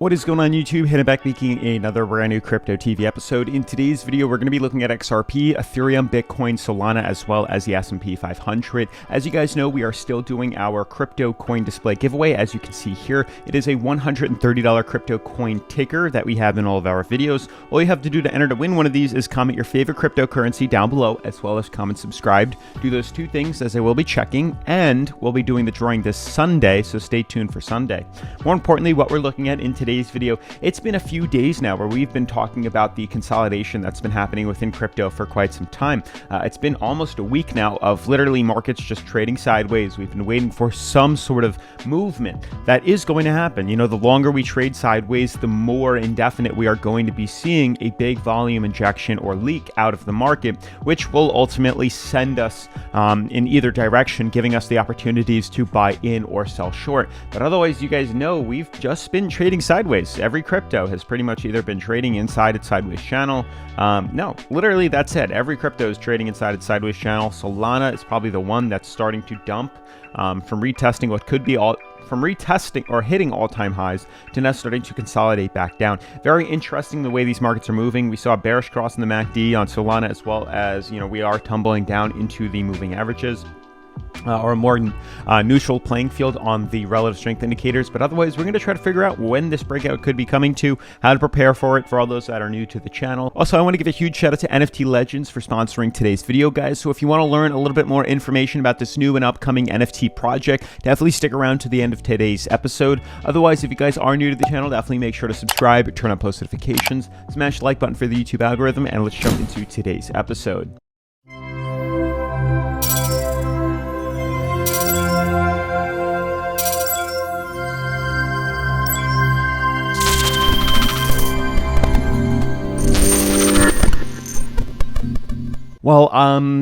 What is going on YouTube? Heading back making another brand new Crypto TV episode. In today's video, we're going to be looking at XRP, Ethereum, Bitcoin, Solana, as well as the S&P 500. As you guys know, we are still doing our crypto coin display giveaway. As you can see here, it is a $130 crypto coin ticker that we have in all of our videos. All you have to do to enter to win one of these is comment your favorite cryptocurrency down below, as well as comment subscribed. Do those two things as I will be checking, and we'll be doing the drawing this Sunday, so stay tuned for Sunday. More importantly, what we're looking at in today's video, it's been a few days now where we've been talking about the consolidation that's been happening within crypto for quite some time. It's been almost a week now of literally markets just trading sideways. We've been waiting for some sort of movement that is going to happen. You know, the longer we trade sideways, the more indefinite we are going to be seeing a big volume injection or leak out of the market, which will ultimately send us in either direction, giving us the opportunities to buy in or sell short. But otherwise, you guys know we've just been trading sideways. Every crypto has pretty much either been trading inside its sideways channel. No, literally that's it. Every crypto is trading inside its sideways channel. Solana is probably the one that's starting to dump from retesting what could be from retesting or hitting all-time highs to now starting to consolidate back down. Very interesting the way these markets are moving. We saw a bearish cross in the MACD on Solana, as well as, you know, we are tumbling down into the moving averages. Or a more neutral playing field on the relative strength indicators. But otherwise, we're going to try to figure out when this breakout could be coming to, how to prepare for it for all those that are new to the channel. Also, I want to give a huge shout out to NFT Legends for sponsoring today's video, guys. So if you want to learn a little bit more information about this new and upcoming NFT project, definitely stick around to the end of today's episode. Otherwise, if you guys are new to the channel, definitely make sure to subscribe, turn on post notifications, smash the like button for the YouTube algorithm, and let's jump into today's episode. Well,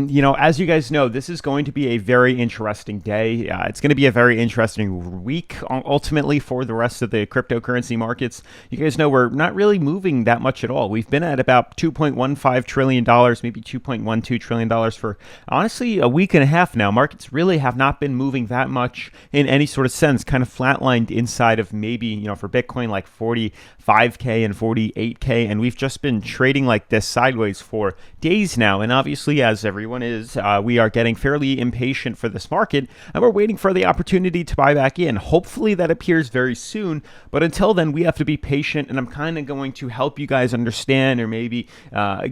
you know, as you guys know, this is going to be a very interesting day. It's going to be a very interesting week, ultimately, for the rest of the cryptocurrency markets. You guys know we're not really moving that much at all. We've been at about $2.15 trillion, maybe $2.12 trillion for, honestly, a week and a half now. Markets really have not been moving that much in any sort of sense, kind of flatlined inside of maybe, you know, for Bitcoin, like 45K and 48K. And we've just been trading like this sideways for days now. And obviously, as everyone is, we are getting fairly impatient for this market, and we're waiting for the opportunity to buy back in. Hopefully that appears very soon, but until then, we have to be patient, and I'm kind of going to help you guys understand, or maybe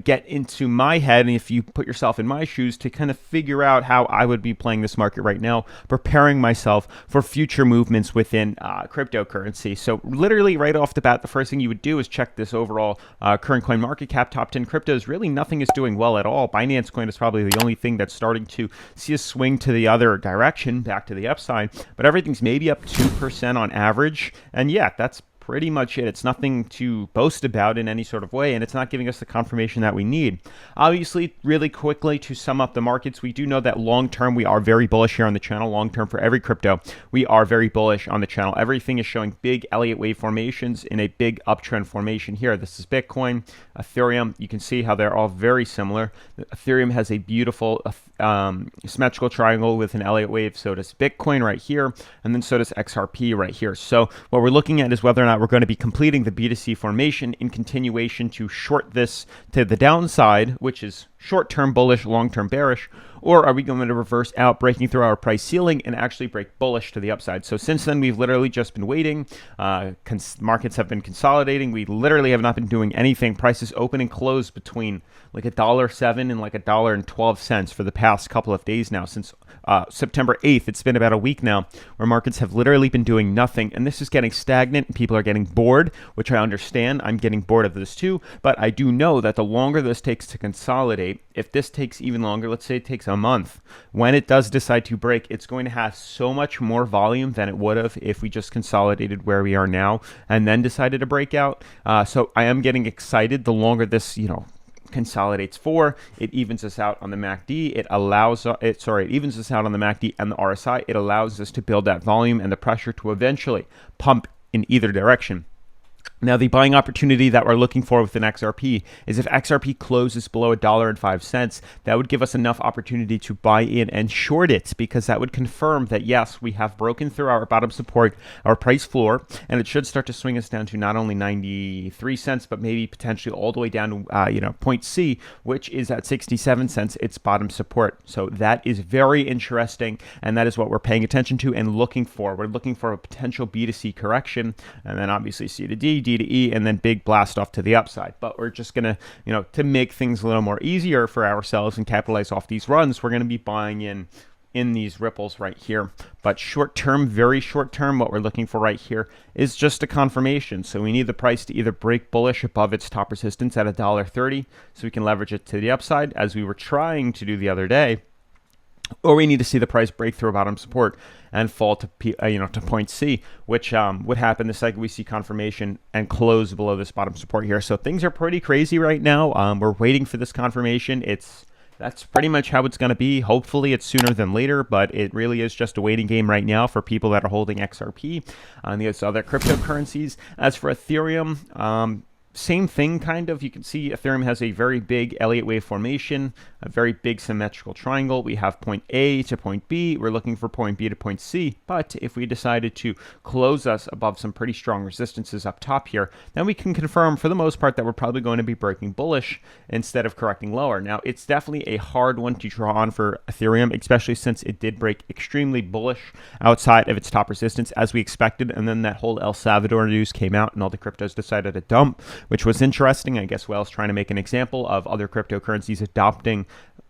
get into my head, and if you put yourself in my shoes, to kind of figure out how I would be playing this market right now, preparing myself for future movements within cryptocurrency. So literally right off the bat, the first thing you would do is check this overall current coin market cap, top 10 cryptos. Really nothing is doing well at all. Binance Coin is probably the only thing that's starting to see a swing to the other direction, back to the upside, but everything's maybe up 2% on average. And yeah, that's pretty much it. It's nothing to boast about in any sort of way, and it's not giving us the confirmation that we need. Obviously, really quickly to sum up the markets, we do know that long term we are very bullish here on the channel. Long term for every crypto, we are very bullish on the channel. Everything is showing big Elliott wave formations in a big uptrend formation here. This is Bitcoin, Ethereum. You can see how they're all very similar. Ethereum has a beautiful symmetrical triangle with an Elliott wave. So does Bitcoin right here, and then so does XRP right here. So what we're looking at is whether or not we're going to be completing the B2C formation in continuation to short this to the downside, which is short-term bullish, long-term bearish, or are we going to reverse out, breaking through our price ceiling and actually break bullish to the upside? So since then, we've literally just been waiting. Markets have been consolidating. We literally have not been doing anything. Prices open and close between like $1.07 and like $1.12 for the past couple of days now. Since September 8th, it's been about a week now where markets have literally been doing nothing. And this is getting stagnant and people are getting bored, which I understand. I'm getting bored of this too. But I do know that the longer this takes to consolidate, if this takes even longer, let's say it takes a month, when it does decide to break, it's going to have so much more volume than it would have if we just consolidated where we are now and then decided to break out. So I am getting excited. The longer this, you know, consolidates for, it evens us out on the MACD. It evens us out on the MACD and the RSI. It allows us to build that volume and the pressure to eventually pump in either direction. Now, the buying opportunity that we're looking for within XRP is if XRP closes below $1.05, that would give us enough opportunity to buy in and short it, because that would confirm that, yes, we have broken through our bottom support, our price floor, and it should start to swing us down to not only 93 cents, but maybe potentially all the way down to, point C, which is at 67 cents, its bottom support. So that is very interesting, and that is what we're paying attention to and looking for. We're looking for a potential B2C correction, and then obviously C to D, D to E, and then big blast off to the upside. But we're just going to, to make things a little more easier for ourselves and capitalize off these runs, we're going to be buying in these ripples right here. But short term, very short term, what we're looking for right here is just a confirmation. So we need the price to either break bullish above its top resistance at $1.30 so we can leverage it to the upside, as we were trying to do the other day, or we need to see the price break through a bottom support and fall to to point C, which would happen the second we see confirmation and close below this bottom support here. So things are pretty crazy right now. We're waiting for this confirmation. That's pretty much how it's going to be. Hopefully it's sooner than later, but it really is just a waiting game right now for people that are holding XRP on these other cryptocurrencies. As for Ethereum, same thing, kind of. You can see Ethereum has a very big Elliott wave formation, a very big symmetrical triangle. We have point A to point B. We're looking for point B to point C. But if we decided to close us above some pretty strong resistances up top here, then we can confirm for the most part that we're probably going to be breaking bullish instead of correcting lower. Now, it's definitely a hard one to draw on for Ethereum, especially since it did break extremely bullish outside of its top resistance as we expected. And then that whole El Salvador news came out and all the cryptos decided to dump, which was interesting. I guess Wales trying to make an example of other cryptocurrencies adopting,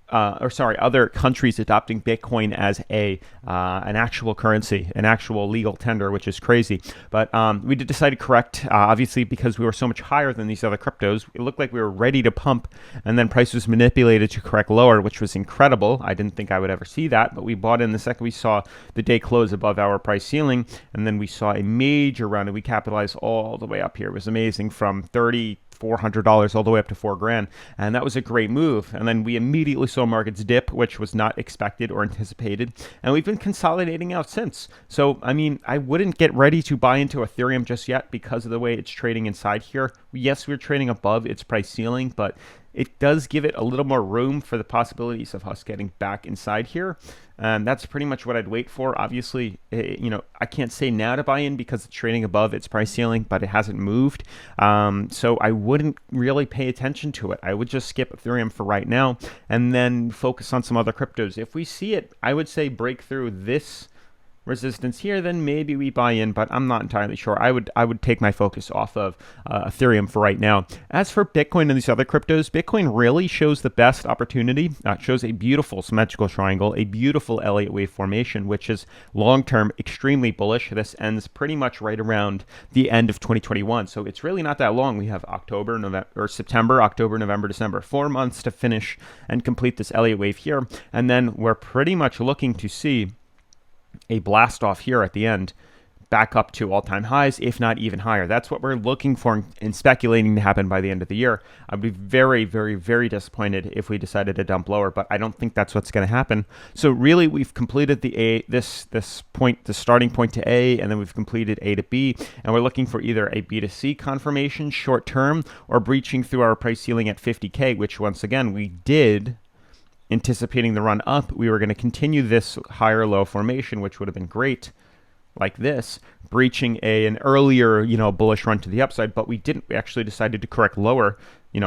other countries adopting Bitcoin as an actual currency, an actual legal tender, which is crazy. But we did decide to correct, obviously, because we were so much higher than these other cryptos. It looked like we were ready to pump, and then price was manipulated to correct lower, which was incredible. I didn't think I would ever see that, but we bought in the second we saw the day close above our price ceiling, and then we saw a major run, and we capitalized all the way up here. It was amazing, from $400 all the way up to $4,000, and that was a great move. And then we immediately saw markets dip, which was not expected or anticipated, and we've been consolidating out since. So I mean, I wouldn't get ready to buy into Ethereum just yet because of the way it's trading inside here. Yes, we're trading above its price ceiling, but it does give it a little more room for the possibilities of us getting back inside here. And that's pretty much what I'd wait for. Obviously, I can't say now to buy in because it's trading above its price ceiling, but it hasn't moved. So I wouldn't really pay attention to it. I would just skip Ethereum for right now and then focus on some other cryptos. If we see it, I would say break through this resistance here, then maybe we buy in, but I'm not entirely sure. I would take my focus off of Ethereum for right now. As for Bitcoin and these other cryptos, Bitcoin really shows the best opportunity. It shows a beautiful symmetrical triangle, a beautiful Elliott wave formation, which is long-term extremely bullish. This ends pretty much right around the end of 2021, so it's really not that long. We have September, October, November, December, 4 months to finish and complete this Elliott wave here, and then we're pretty much looking to see a blast off here at the end, back up to all-time highs, if not even higher. That's what we're looking for and speculating to happen by the end of the year. I'd be very, very, very disappointed if we decided to dump lower, but I don't think that's what's going to happen. So really, we've completed this starting point to A, and then we've completed A to B, and we're looking for either a B to C confirmation short term or breaching through our price ceiling at 50K, which once again we did. Anticipating the run up, we were going to continue this higher low formation, which would have been great, like this, breaching an earlier, bullish run to the upside, but we didn't. We actually decided to correct lower,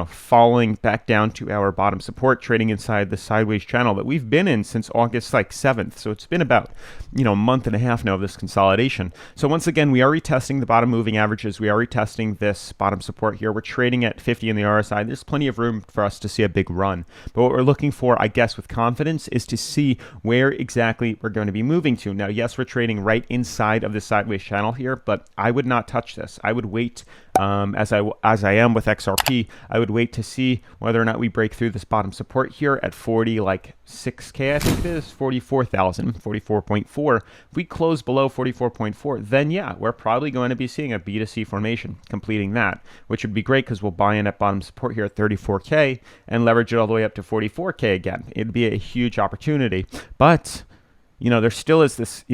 falling back down to our bottom support, trading inside the sideways channel that we've been in since August 7th. So it's been about, a month and a half now of this consolidation. So once again, we are retesting the bottom moving averages. We are retesting this bottom support here. We're trading at 50 in the RSI. There's plenty of room for us to see a big run. But what we're looking for, I guess, with confidence is to see where exactly we're going to be moving to. Now, yes, we're trading right inside of the sideways channel here, but I would not touch this. I would wait, as I am with XRP, I would wait to see whether or not we break through this bottom support here at 6K, I think it is, 44,000, 44.4. If we close below 44.4, then yeah, we're probably going to be seeing a B to C formation completing that, which would be great because we'll buy in at bottom support here at 34K and leverage it all the way up to 44K again. It'd be a huge opportunity, but there still is this,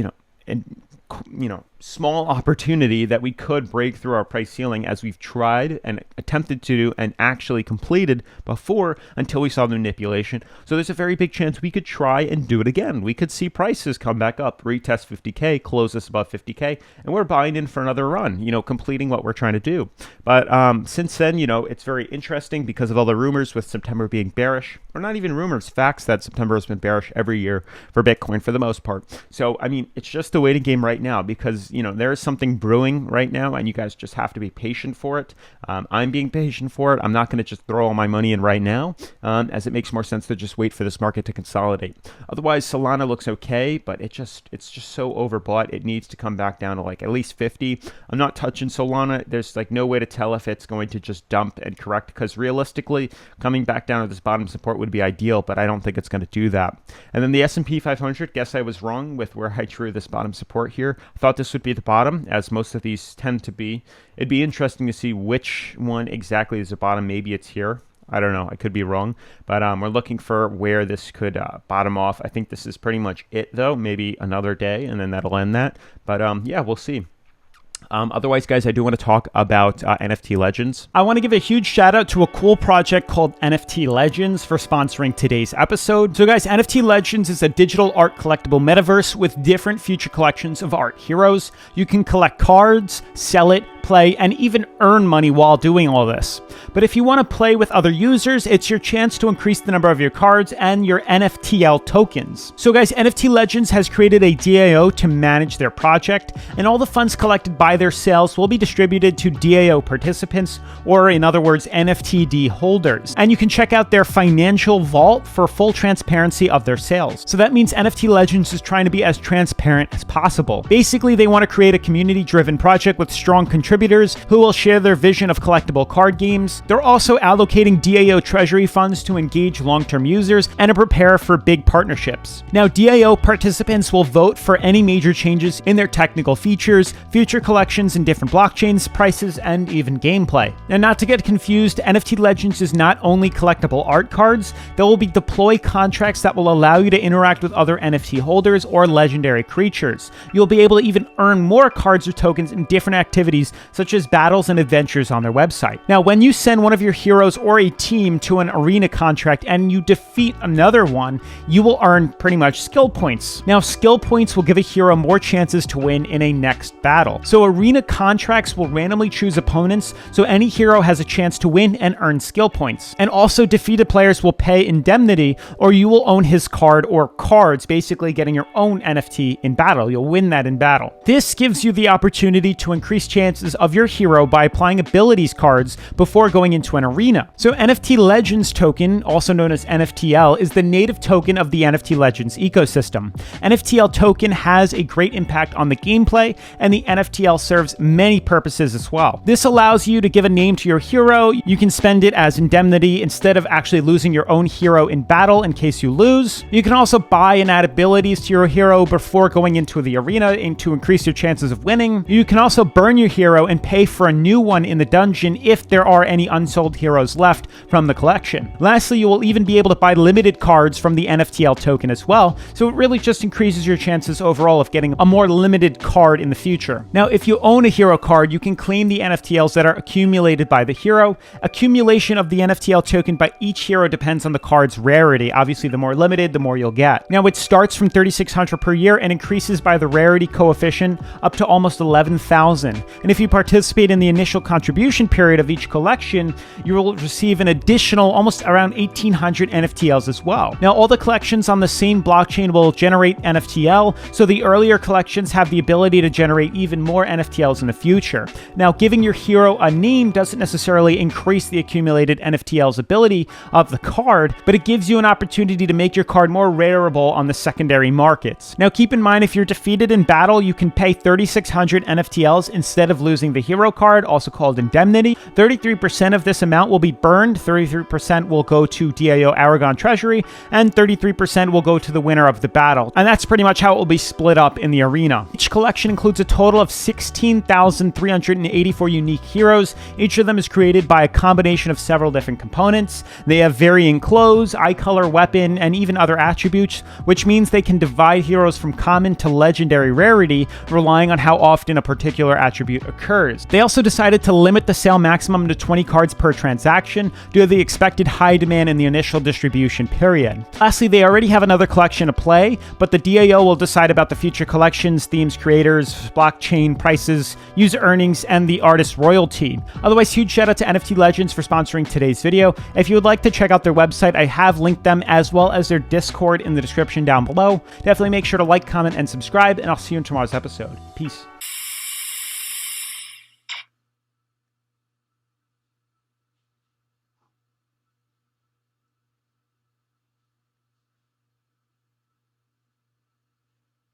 small opportunity that we could break through our price ceiling, as we've tried and attempted to do and actually completed before until we saw the manipulation. So there's a very big chance we could try and do it again. We could see prices come back up, retest 50K, close us above 50K, and we're buying in for another run, completing what we're trying to do. But since then, it's very interesting because of all the rumors with September being bearish, or not even rumors, facts that September has been bearish every year for Bitcoin for the most part. So, it's just the waiting game right now because, there is something brewing right now and you guys just have to be patient for it. I'm being patient for it. I'm not going to just throw all my money in right now, as it makes more sense to just wait for this market to consolidate. Otherwise, Solana looks okay, but it's just so overbought. It needs to come back down to like at least 50. I'm not touching Solana. There's like no way to tell if it's going to just dump and correct, because realistically, coming back down to this bottom support would be ideal, but I don't think it's going to do that. And then the S&P 500, guess I was wrong with where I drew this bottom support here. I thought this would be the bottom, as most of these tend to be. It'd be interesting to see which one exactly is the bottom. Maybe it's here. I don't know. I could be wrong. But we're looking for where this could bottom off. I think this is pretty much it, though. Maybe another day, and then that'll end that. But yeah, we'll see. Otherwise, guys, I do want to talk about NFT Legends. I want to give a huge shout out to a cool project called NFT Legends for sponsoring today's episode. So guys, NFT Legends is a digital art collectible metaverse with different future collections of art heroes. You can collect cards, sell it, play, and even earn money while doing all this. But if you want to play with other users, it's your chance to increase the number of your cards and your NFTL tokens. So guys, NFT Legends has created a DAO to manage their project, and all the funds collected by their sales will be distributed to DAO participants, or in other words, NFTD holders. And you can check out their financial vault for full transparency of their sales. So that means NFT Legends is trying to be as transparent as possible. Basically, they want to create a community-driven project with strong contributors who will share their vision of collectible card games. They're also allocating DAO treasury funds to engage long-term users and to prepare for big partnerships. Now, DAO participants will vote for any major changes in their technical features, future collections in different blockchains, prices, and even gameplay. And not to get confused, NFT Legends is not only collectible art cards. There will be deploy contracts that will allow you to interact with other NFT holders or legendary creatures. You'll be able to even earn more cards or tokens in different activities such as battles and adventures on their website. Now, when you send one of your heroes or a team to an arena contract and you defeat another one, you will earn pretty much skill points. Now, skill points will give a hero more chances to win in a next battle. So arena contracts will randomly choose opponents, so any hero has a chance to win and earn skill points. And also, defeated players will pay indemnity, or you will own his card or cards, basically getting your own NFT in battle. You'll win that in battle. This gives you the opportunity to increase chances of your hero by applying abilities cards before going into an arena. So NFT Legends token, also known as NFTL, is the native token of the NFT Legends ecosystem. NFTL token has a great impact on the gameplay, and the NFTL serves many purposes as well. This allows you to give a name to your hero. You can spend it as indemnity instead of actually losing your own hero in battle in case you lose. You can also buy and add abilities to your hero before going into the arena to increase your chances of winning. You can also burn your hero and pay for a new one in the dungeon if there are any unsold heroes left from the collection. Lastly, you will even be able to buy limited cards from the NFTL token as well, so it really just increases your chances overall of getting a more limited card in the future. Now, if you own a hero card, you can claim the NFTLs that are accumulated by the hero. Accumulation of the NFTL token by each hero depends on the card's rarity. Obviously, the more limited, the more you'll get. Now, it starts from 3,600 per year and increases by the rarity coefficient up to almost 11,000. And if you participate in the initial contribution period of each collection, you will receive an additional almost around 1,800 NFTLs as well. Now, all the collections on the same blockchain will generate NFTL, so the earlier collections have the ability to generate even more NFTLs in the future. Now, giving your hero a name doesn't necessarily increase the accumulated NFTL's ability of the card, but it gives you an opportunity to make your card more rareable on the secondary markets. Now, keep in mind, if you're defeated in battle, you can pay 3,600 NFTLs instead of losing losing the hero card, also called Indemnity. 33% of this amount will be burned, 33% will go to DAO Aragon Treasury, and 33% will go to the winner of the battle. And that's pretty much how it will be split up in the arena. Each collection includes a total of 16,384 unique heroes. Each of them is created by a combination of several different components. They have varying clothes, eye color, weapon, and even other attributes, which means they can divide heroes from common to legendary rarity, relying on how often a particular attribute occurs. They also decided to limit the sale maximum to 20 cards per transaction due to the expected high demand in the initial distribution period. Lastly, they already have another collection to play, but the DAO will decide about the future collections, themes, creators, blockchain prices, user earnings, and the artist royalty. Otherwise, huge shout out to NFT Legends for sponsoring today's video. If you would like to check out their website, I have linked them as well as their Discord in the description down below. Definitely make sure to like, comment, and subscribe, and I'll see you in tomorrow's episode. Peace.